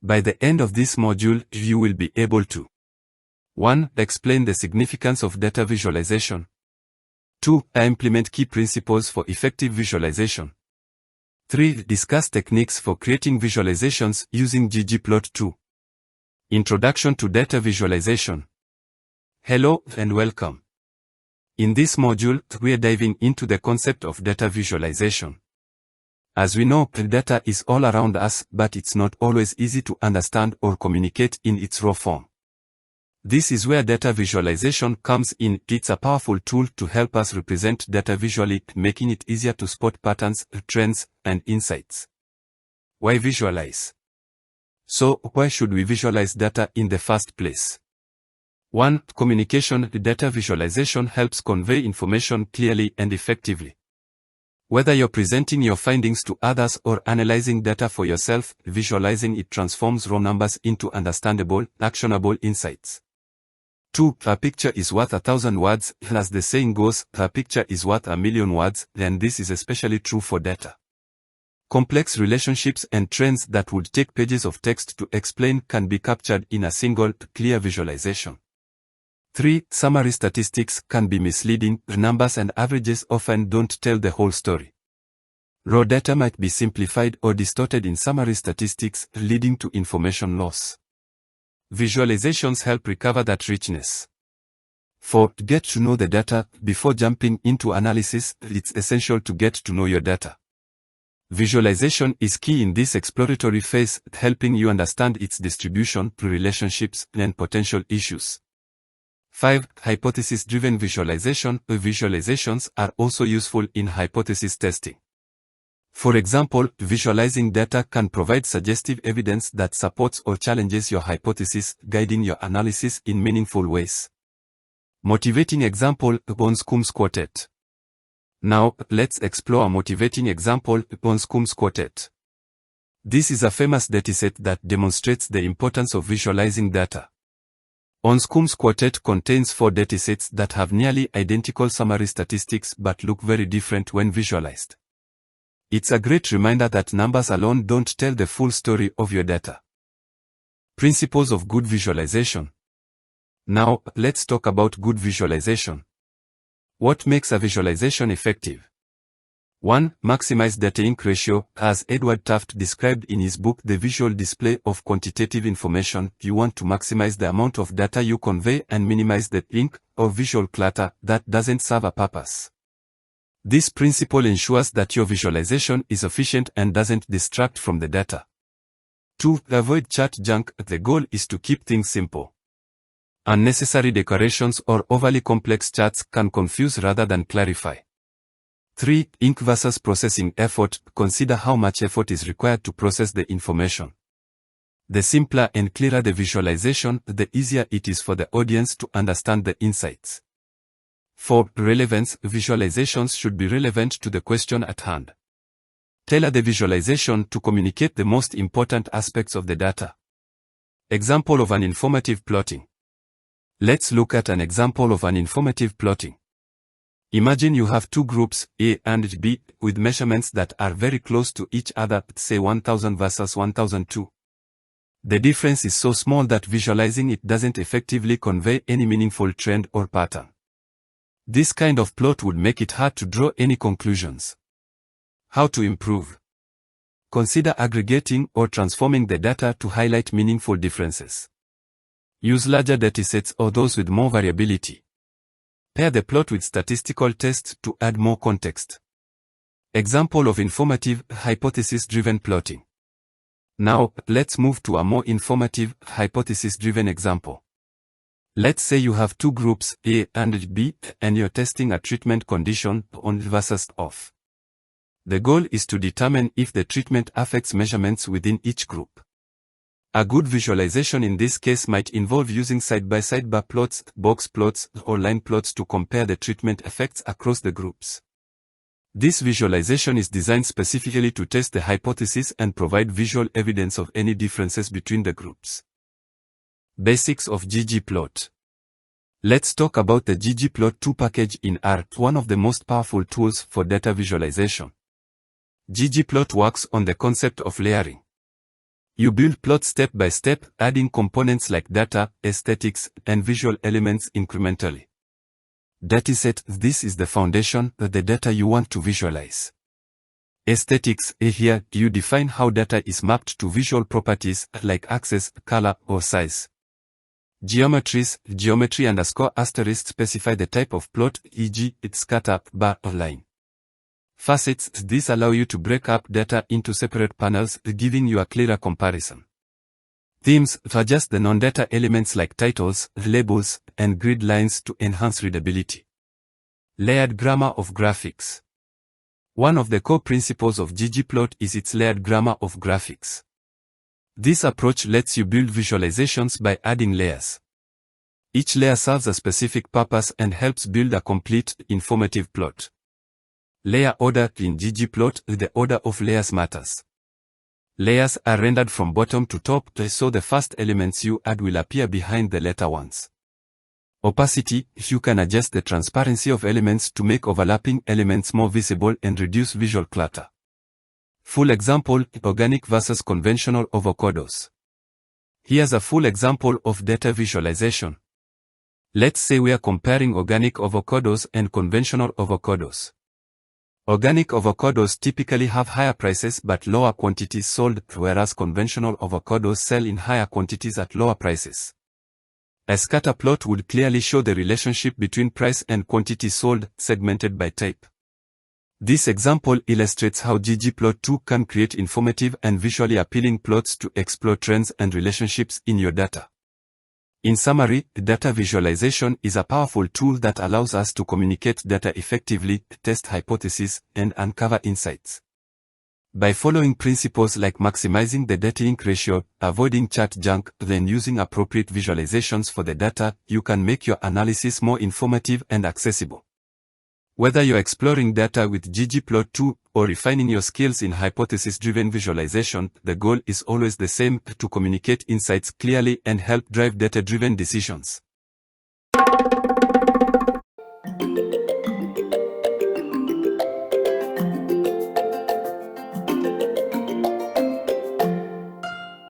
By the end of this module, you will be able to 1. Explain the significance of data visualization. 2. Implement key principles for effective visualization. 3. Discuss techniques for creating visualizations using ggplot2. Introduction to data visualization. Hello and welcome. In this module, we are diving into the concept of data visualization. As we know, data is all around us, but it's not always easy to understand or communicate in its raw form. This is where data visualization comes in. It's a powerful tool to help us represent data visually, making it easier to spot patterns, trends, and insights. Why visualize? So, why should we visualize data in the first place? 1. Communication. Data visualization helps convey information clearly and effectively. Whether you're presenting your findings to others or analyzing data for yourself, visualizing it transforms raw numbers into understandable, actionable insights. 2. A picture is worth 1,000 words. As the saying goes, a picture is worth 1,000,000 words, and this is especially true for data. Complex relationships and trends that would take pages of text to explain can be captured in a single, clear visualization. 3. Summary statistics can be misleading. Numbers and averages often don't tell the whole story. Raw data might be simplified or distorted in summary statistics, leading to information loss. Visualizations help recover that richness. 4. Get to know the data. Before jumping into analysis, it's essential to get to know your data. Visualization is key in this exploratory phase, helping you understand its distribution, relationships, and potential issues. 5. Hypothesis-driven visualization. Visualizations are also useful in hypothesis testing. For example, visualizing data can provide suggestive evidence that supports or challenges your hypothesis, guiding your analysis in meaningful ways. Motivating example, Bonscombe's quartet. Now, let's explore a motivating example, Bonscombe's quartet. This is a famous dataset that demonstrates the importance of visualizing data. Bonscombe's quartet contains 4 datasets that have nearly identical summary statistics but look very different when visualized. It's a great reminder that numbers alone don't tell the full story of your data. Principles of good visualization. Now, let's talk about good visualization. What makes a visualization effective? 1. Maximize data-ink ratio. As Edward Taft described in his book The Visual Display of Quantitative Information, you want to maximize the amount of data you convey and minimize the ink or visual clutter that doesn't serve a purpose. This principle ensures that your visualization is efficient and doesn't distract from the data. 2. Avoid chart junk. The goal is to keep things simple. Unnecessary decorations or overly complex charts can confuse rather than clarify. 3. Ink versus processing effort. Consider how much effort is required to process the information. The simpler and clearer the visualization, the easier it is for the audience to understand the insights. 4. Relevance. Visualizations should be relevant to the question at hand. Tailor the visualization to communicate the most important aspects of the data. Example of an informative plotting. Let's look at an example of an informative plotting. Imagine you have 2 groups, A and B, with measurements that are very close to each other, say 1000 versus 1002. The difference is so small that visualizing it doesn't effectively convey any meaningful trend or pattern. This kind of plot would make it hard to draw any conclusions. How to improve? Consider aggregating or transforming the data to highlight meaningful differences. Use larger datasets or those with more variability. Pair the plot with statistical tests to add more context. Example of informative, hypothesis-driven plotting. Now, let's move to a more informative, hypothesis-driven example. Let's say you have 2 groups, A and B, and you're testing a treatment condition, on versus off. The goal is to determine if the treatment affects measurements within each group. A good visualization in this case might involve using side-by-side bar plots, box plots, or line plots to compare the treatment effects across the groups. This visualization is designed specifically to test the hypothesis and provide visual evidence of any differences between the groups. Basics of ggplot. Let's talk about the ggplot2 package in R, one of the most powerful tools for data visualization. ggplot works on the concept of layering. You build plots step by step, adding components like data, aesthetics, and visual elements incrementally. Dataset: this is the foundation, the data you want to visualize. Aesthetics: here, you define how data is mapped to visual properties, like access, color, or size. Geometries: geometry _* specify the type of plot, e.g., its scatter, bar, or line. Facets: these allow you to break up data into separate panels, giving you a clearer comparison. Themes: adjust the non-data elements like titles, labels, and grid lines to enhance readability. Layered grammar of graphics. One of the core principles of ggplot is its layered grammar of graphics. This approach lets you build visualizations by adding layers. Each layer serves a specific purpose and helps build a complete, informative plot. Layer order: in ggplot, the order of layers matters. Layers are rendered from bottom to top, so the first elements you add will appear behind the later ones. Opacity: you can adjust the transparency of elements to make overlapping elements more visible and reduce visual clutter. Full example: organic versus conventional avocados. Here's a full example of data visualization. Let's say we are comparing organic avocados and conventional avocados. Organic avocados typically have higher prices but lower quantities sold, whereas conventional avocados sell in higher quantities at lower prices. A scatter plot would clearly show the relationship between price and quantity sold, segmented by type. This example illustrates how ggplot2 can create informative and visually appealing plots to explore trends and relationships in your data. In summary, data visualization is a powerful tool that allows us to communicate data effectively, test hypotheses, and uncover insights. By following principles like maximizing the data-ink ratio, avoiding chart junk, then using appropriate visualizations for the data, you can make your analysis more informative and accessible. Whether you're exploring data with ggplot2 or refining your skills in hypothesis-driven visualization, the goal is always the same: to communicate insights clearly and help drive data-driven decisions.